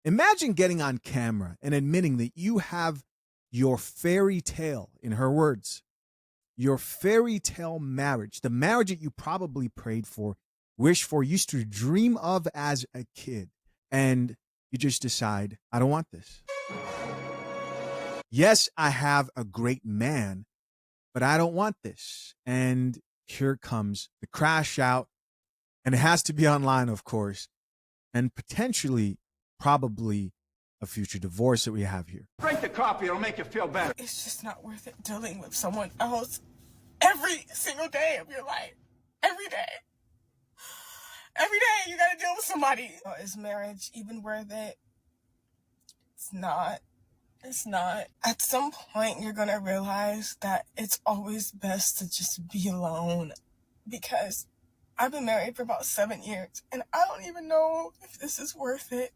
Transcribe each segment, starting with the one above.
Imagine getting on camera and admitting that you have your fairy tale, in her words, your fairy tale marriage, the marriage that you probably prayed for, wished for, used to dream of as a kid, and you just decide, I don't want this. Yes, I have a great man, but I don't want this. And here comes the crash out, and it has to be online, of course, and potentially, probably a future divorce that we have here. Drink the coffee, it'll make you feel better. It's just not worth it dealing with someone else every single day of your life. Every day. Every day you gotta deal with somebody. Is marriage even worth it? It's not. It's not. At some point, you're gonna realize that it's always best to just be alone. Because I've been married for about 7 years, and I don't even know if this is worth it.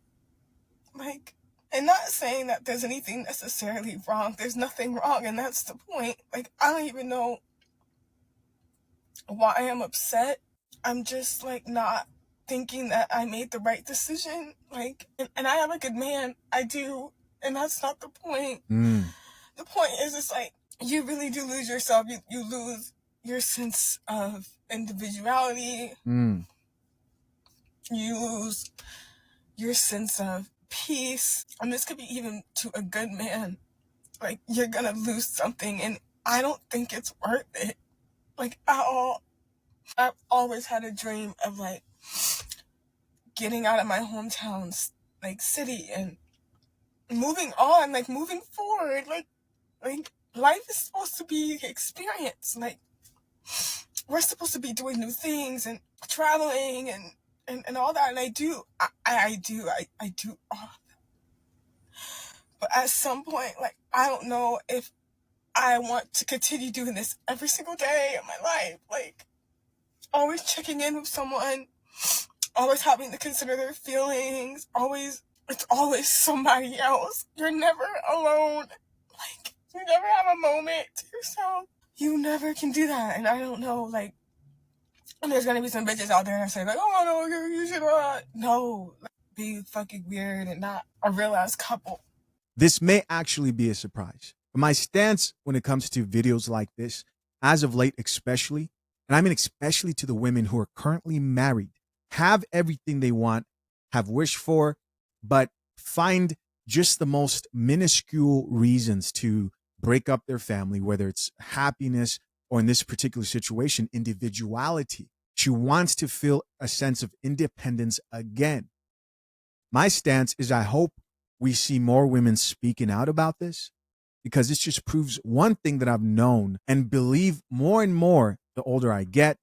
Like, and not saying that there's anything necessarily wrong. There's nothing wrong, and that's the point. Like, I don't even know why I'm upset. I'm just, like, not thinking that I made the right decision. Like, and I have a good man. I do. And that's not the point. The point is, it's like, you really do lose yourself. You lose your sense of individuality. You lose your sense of peace. And this could be even to a good man. Like, you're gonna lose something, and I don't think it's worth it. Like, at all. I've always had a dream of, like, getting out of my hometown, like, city, and moving on, like, moving forward. Like life is supposed to be experience. Like, we're supposed to be doing new things and traveling and all that, and I do all of that. But at some point, like, I don't know if I want to continue doing this every single day of my life. Like, always checking in with someone, always having to consider their feelings, it's always somebody else. You're never alone. Like, you never have a moment to yourself. You never can do that. And I don't know, like, and there's gonna be some bitches out there that say, like, oh no, you should no, like, be fucking weird and not a real ass couple. This may actually be a surprise. But my stance when it comes to videos like this, as of late especially, and I mean especially to the women who are currently married, have everything they want, have wished for, but find just the most minuscule reasons to break up their family, whether it's happiness or, in this particular situation, individuality. She wants to feel a sense of independence again. My stance is, I hope we see more women speaking out about this, because this just proves one thing that I've known and believe more and more the older I get,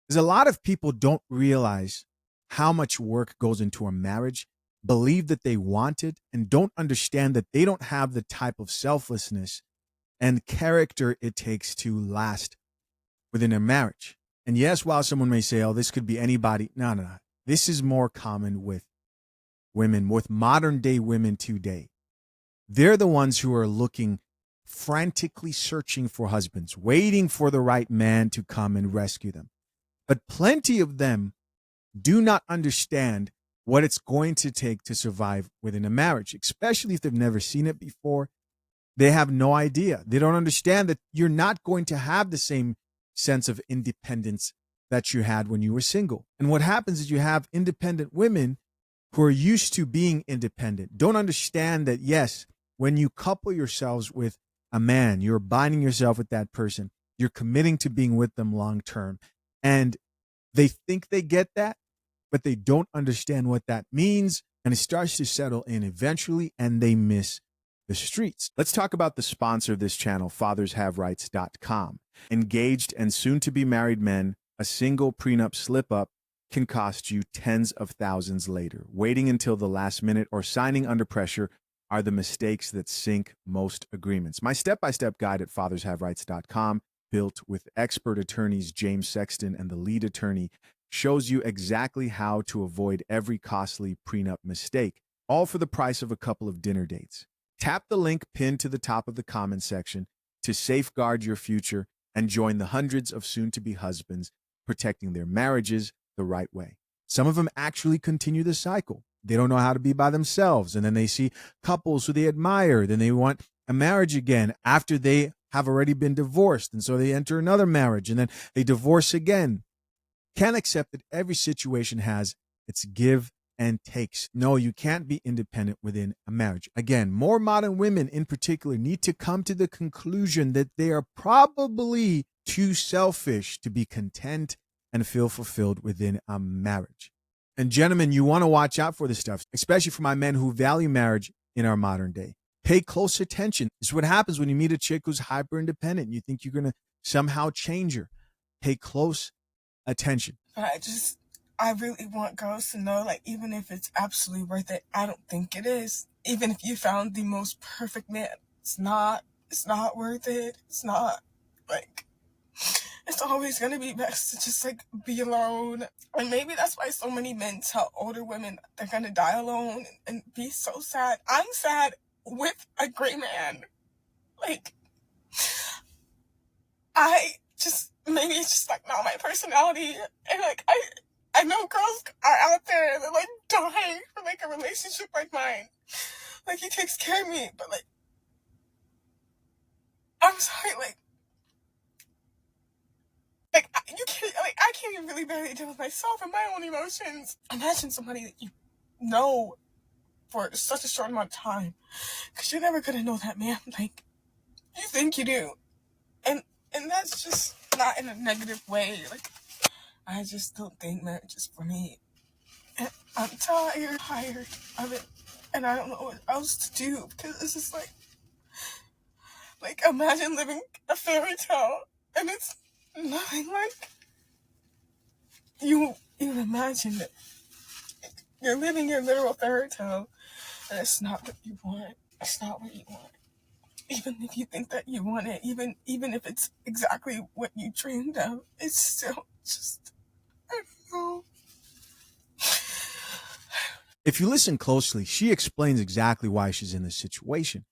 is a lot of people don't realize how much work goes into a marriage, believe that they want it, and don't understand that they don't have the type of selflessness and character it takes to last within a marriage. And yes, while someone may say, oh, this could be anybody. No. This is more common with women, with modern day women today. They're the ones who are looking, frantically searching for husbands, waiting for the right man to come and rescue them. But plenty of them do not understand what it's going to take to survive within a marriage, especially if they've never seen it before. They have no idea. They don't understand that you're not going to have the same sense of independence that you had when you were single. And what happens is you have independent women who are used to being independent, don't understand that, yes, when you couple yourselves with a man, you're binding yourself with that person, you're committing to being with them long term. And they think they get that, but they don't understand what that means. And it starts to settle in eventually, and they miss the streets. Let's talk about the sponsor of this channel, FathersHaveRights.com. Engaged and soon-to-be married men, a single prenup slip-up can cost you tens of thousands later. Waiting until the last minute or signing under pressure are the mistakes that sink most agreements. My step-by-step guide at FathersHaveRights.com, built with expert attorneys James Sexton and the lead attorney, shows you exactly how to avoid every costly prenup mistake, all for the price of a couple of dinner dates. Tap the link pinned to the top of the comment section to safeguard your future and join the hundreds of soon-to-be husbands protecting their marriages the right way. Some of them actually continue the cycle. they don't know how to be by themselves. And then they see couples who they admire. Then they want a marriage again after they have already been divorced. And so they enter another marriage and then they divorce again. Can't accept that every situation has its give and takes. No, you can't be independent within a marriage. Again, more modern women in particular need to come to the conclusion that they are probably too selfish to be content and feel fulfilled within a marriage. And gentlemen, you want to watch out for this stuff, especially for my men who value marriage in our modern day. Pay close attention. This is what happens when you meet a chick who's hyper independent. You think you're going to somehow change her. Pay close attention. I really want girls to know, like, even if it's absolutely worth it, I don't think it is. Even if you found the most perfect man, it's not worth it. It's not, like, it's always going to be best to just, like, be alone. And maybe that's why so many men tell older women they're going to die alone and be so sad. I'm sad with a great man. Like, maybe it's just, like, not my personality. And, like, I know girls are out there that, like, dying for, like, a relationship like mine. Like, he takes care of me, but, like, I'm sorry, I can't even really barely deal with myself and my own emotions. Imagine somebody that you know for such a short amount of time, because you're never gonna know that man like you think you do, and that's just not in a negative way. Like, I just don't think marriage is for me. And I'm tired of it, and I don't know what else to do, because it's just like imagine living a fairy tale, and it's nothing like you imagine it. You're living your literal fairy tale, and it's not what you want. It's not what you want. Even if you think that you want it, even if it's exactly what you dreamed of, it's still just, I don't know. If you listen closely, she explains exactly why she's in this situation.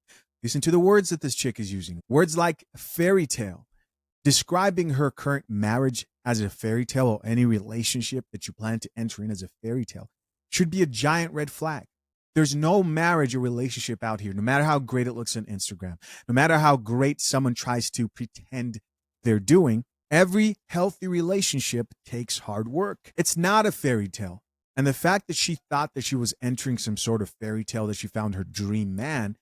Listen to the words that this chick is using. Words like fairy tale, describing her current marriage as a fairy tale, or any relationship that you plan to enter in as a fairy tale, should be a giant red flag. There's no marriage or relationship out here, no matter how great it looks on Instagram, no matter how great someone tries to pretend they're doing. Every healthy relationship takes hard work. It's not a fairy tale. And the fact that she thought that she was entering some sort of fairy tale, that she found her dream man,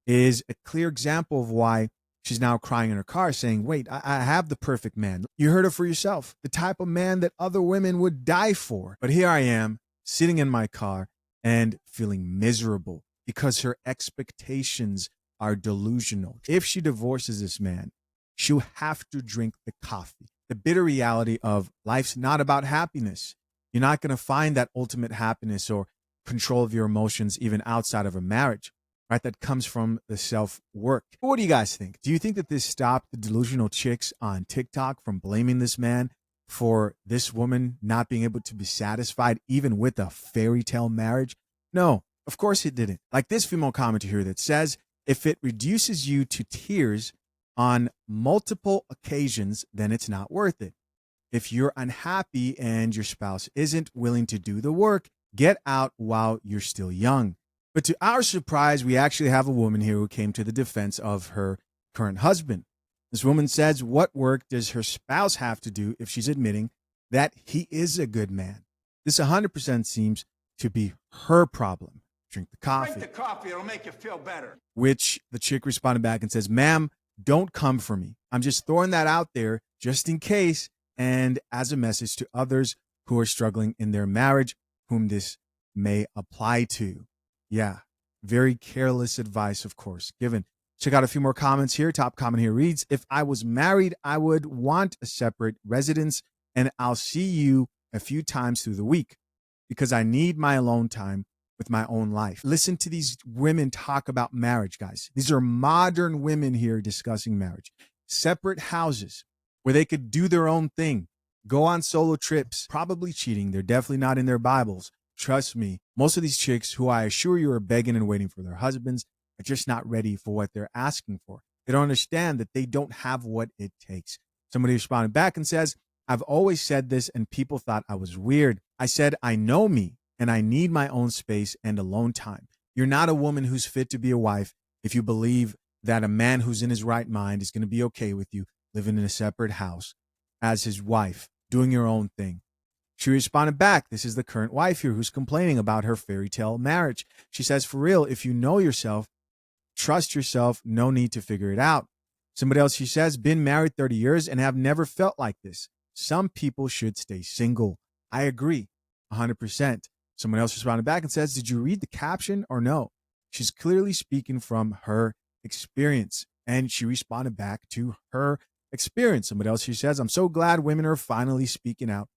is a clear example of why she's now crying in her car saying, wait, I have the perfect man. You heard it for yourself, the type of man that other women would die for. But here I am sitting in my car and feeling miserable because her expectations are delusional. If she divorces this man, she'll have to drink the coffee. The bitter reality of life's not about happiness. You're not going to find that ultimate happiness or control of your emotions even outside of a marriage, right? That comes from the self-work. What do you guys think? Do you think that this stopped the delusional chicks on TikTok from blaming this man for this woman not being able to be satisfied even with a fairy tale marriage? No, of course it didn't. Like this female commenter here that says, if it reduces you to tears on multiple occasions, then it's not worth it. If you're unhappy and your spouse isn't willing to do the work, get out while you're still young. But to our surprise, we actually have a woman here who came to the defense of her current husband. This woman says, what work does her spouse have to do if she's admitting that he is a good man? This 100% seems to be her problem. Drink the coffee. Drink the coffee, it'll make you feel better. Which the chick responded back and says, ma'am, don't come for me. I'm just throwing that out there just in case, and as a message to others who are struggling in their marriage, whom this may apply to. Yeah, very careless advice, of course, given. Check out a few more comments here. Top comment here reads, if I was married, I would want a separate residence, and I'll see you a few times through the week because I need my alone time with my own life. Listen to these women talk about marriage, guys. These are modern women here discussing marriage. Separate houses where they could do their own thing, go on solo trips, probably cheating. They're definitely not in their Bibles. Trust me, most of these chicks who I assure you are begging and waiting for their husbands are just not ready for what they're asking for. They don't understand that they don't have what it takes. Somebody responded back and says, I've always said this and people thought I was weird. I said, I know me. and I need my own space and alone time. You're not a woman who's fit to be a wife if you believe that a man who's in his right mind is going to be okay with you living in a separate house as his wife, doing your own thing. She responded back. This is the current wife here who's complaining about her fairy tale marriage. She says, for real, if you know yourself, trust yourself, no need to figure it out. Somebody else, she says, been married 30 years and have never felt like this. Some people should stay single. I agree, 100%. Someone else responded back and says, did you read the caption or no? She's clearly speaking from her experience. And she responded back to her experience. Somebody else, she says, I'm so glad women are finally speaking out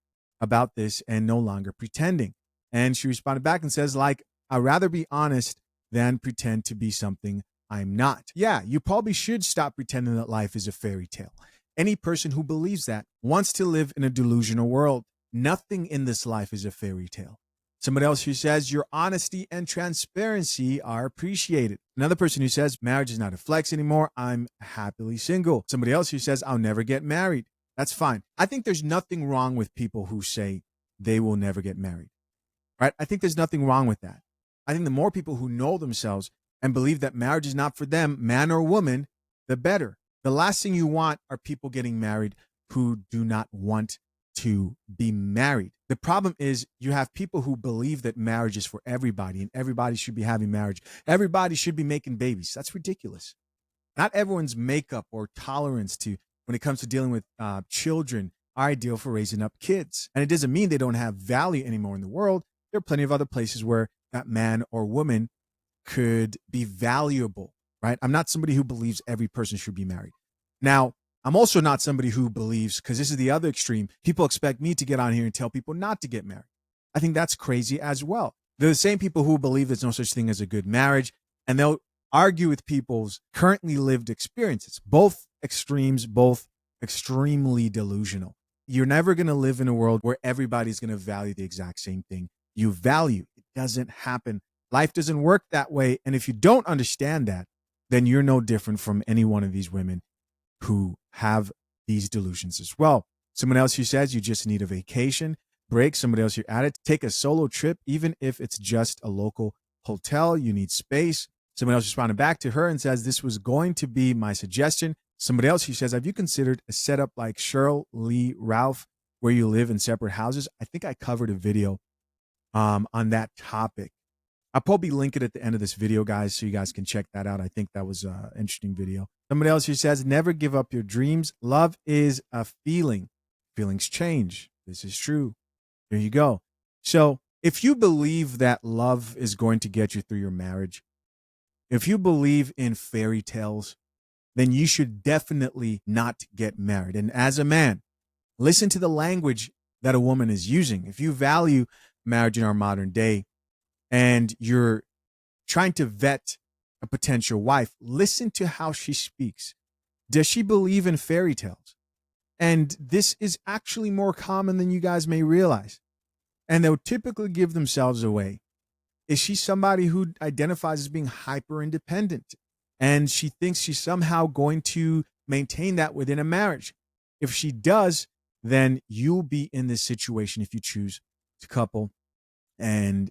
about this and no longer pretending. And she responded back and says, like, I'd rather be honest than pretend to be something I'm not. Yeah, you probably should stop pretending that life is a fairy tale. Any person who believes that wants to live in a delusional world. Nothing in this life is a fairy tale. Somebody else who says your honesty and transparency are appreciated. Another person who says marriage is not a flex anymore. I'm happily single. Somebody else who says I'll never get married. That's fine. I think there's nothing wrong with people who say they will never get married, right? I think there's nothing wrong with that. I think the more people who know themselves and believe that marriage is not for them, man or woman, the better. The last thing you want are people getting married who do not want to be married. The problem is you have people who believe that marriage is for everybody and everybody should be having marriage. Everybody should be making babies. That's ridiculous. Not everyone's makeup or tolerance to when it comes to dealing with children are ideal for raising up kids. And it doesn't mean they don't have value anymore in the world. There are plenty of other places where that man or woman could be valuable, right? I'm not somebody who believes every person should be married. Now, I'm also not somebody who believes, because this is the other extreme, people expect me to get on here and tell people not to get married. I think that's crazy as well. They're the same people who believe there's no such thing as a good marriage, and they'll argue with people's currently lived experiences. Both extremes, both extremely delusional. You're never going to live in a world where everybody's going to value the exact same thing you value. It doesn't happen. Life doesn't work that way. And if you don't understand that, then you're no different from any one of these women who have these delusions as well. Someone else who says you just need a vacation break. Somebody else you're at it. Take a solo trip, even if it's just a local hotel. You need space. Someone else responded back to her and says, this was going to be my suggestion. Somebody else who says, have you considered a setup like Cheryl Lee Ralph, where you live in separate houses? I think I covered a video on that topic. I'll probably link it at the end of this video, guys, so you guys can check that out. I think that was an interesting video. Somebody else who says, never give up your dreams. Love is a feeling. Feelings change. This is true. There you go. So if you believe that love is going to get you through your marriage, if you believe in fairy tales, then you should definitely not get married. And as a man, listen to the language that a woman is using. If you value marriage in our modern day and you're trying to vet a potential wife, listen to how she speaks. Does she believe in fairy tales? And this is actually more common than you guys may realize. And they'll typically give themselves away. Is she somebody who identifies as being hyper independent? And she thinks she's somehow going to maintain that within a marriage. If she does, then you'll be in this situation if you choose to couple and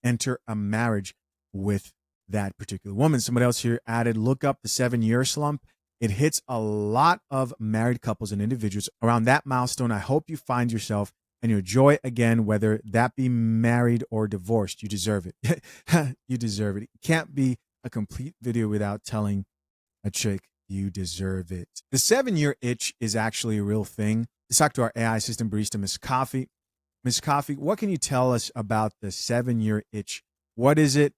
enter a marriage with that particular woman. Somebody else here added, look up the 7-year slump. It hits a lot of married couples and individuals around that milestone. I hope you find yourself and your joy again, whether that be married or divorced. You deserve it. You deserve it. It can't be a complete video without telling a chick you deserve it. The 7-year itch is actually a real thing. Let's talk to our AI assistant barista, Miss Coffee. Miss Coffee, what can you tell us about the 7-year itch? What is it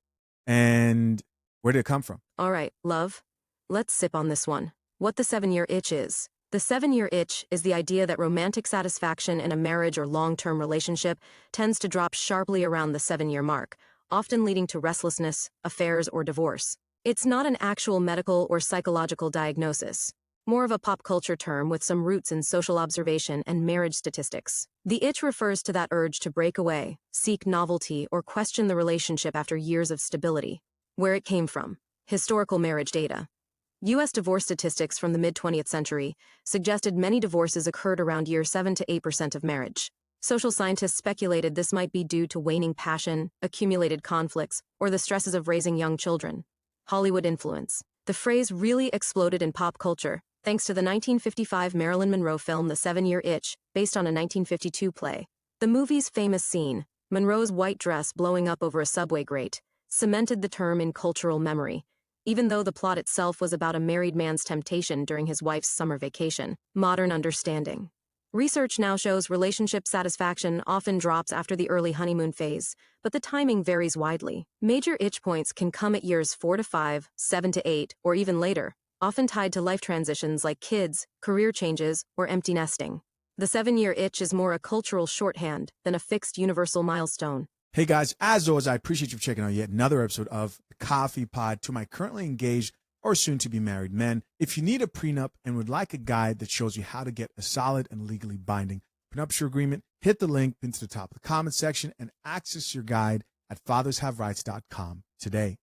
and where did it come from? All right, love. Let's sip on this one. What the 7-year itch is. The 7-year itch is the idea that romantic satisfaction in a marriage or long-term relationship tends to drop sharply around the 7-year mark, often leading to restlessness, affairs, or divorce. It's not an actual medical or psychological diagnosis, more of a pop culture term with some roots in social observation and marriage statistics. The itch refers to that urge to break away, seek novelty, or question the relationship after years of stability. Where it came from. Historical marriage data. U.S. divorce statistics from the mid-20th century suggested many divorces occurred around year 7 to 8% of marriage. Social scientists speculated this might be due to waning passion, accumulated conflicts, or the stresses of raising young children. Hollywood influence. The phrase really exploded in pop culture, thanks to the 1955 Marilyn Monroe film The 7-Year Itch, based on a 1952 play. The movie's famous scene, Monroe's white dress blowing up over a subway grate, cemented the term in cultural memory, even though the plot itself was about a married man's temptation during his wife's summer vacation. Modern understanding. Research now shows relationship satisfaction often drops after the early honeymoon phase, but the timing varies widely. Major itch points can come at years 4 to 5, 7 to 8, or even later, often tied to life transitions like kids, career changes, or empty nesting. The 7-year itch is more a cultural shorthand than a fixed universal milestone. Hey guys, as always, I appreciate you checking out yet another episode of The Coffee Pod. To my currently engaged or soon to be married men, if you need a prenup and would like a guide that shows you how to get a solid and legally binding prenuptial agreement, hit the link pinned to the top of the comment section and access your guide at fathershaverights.com today.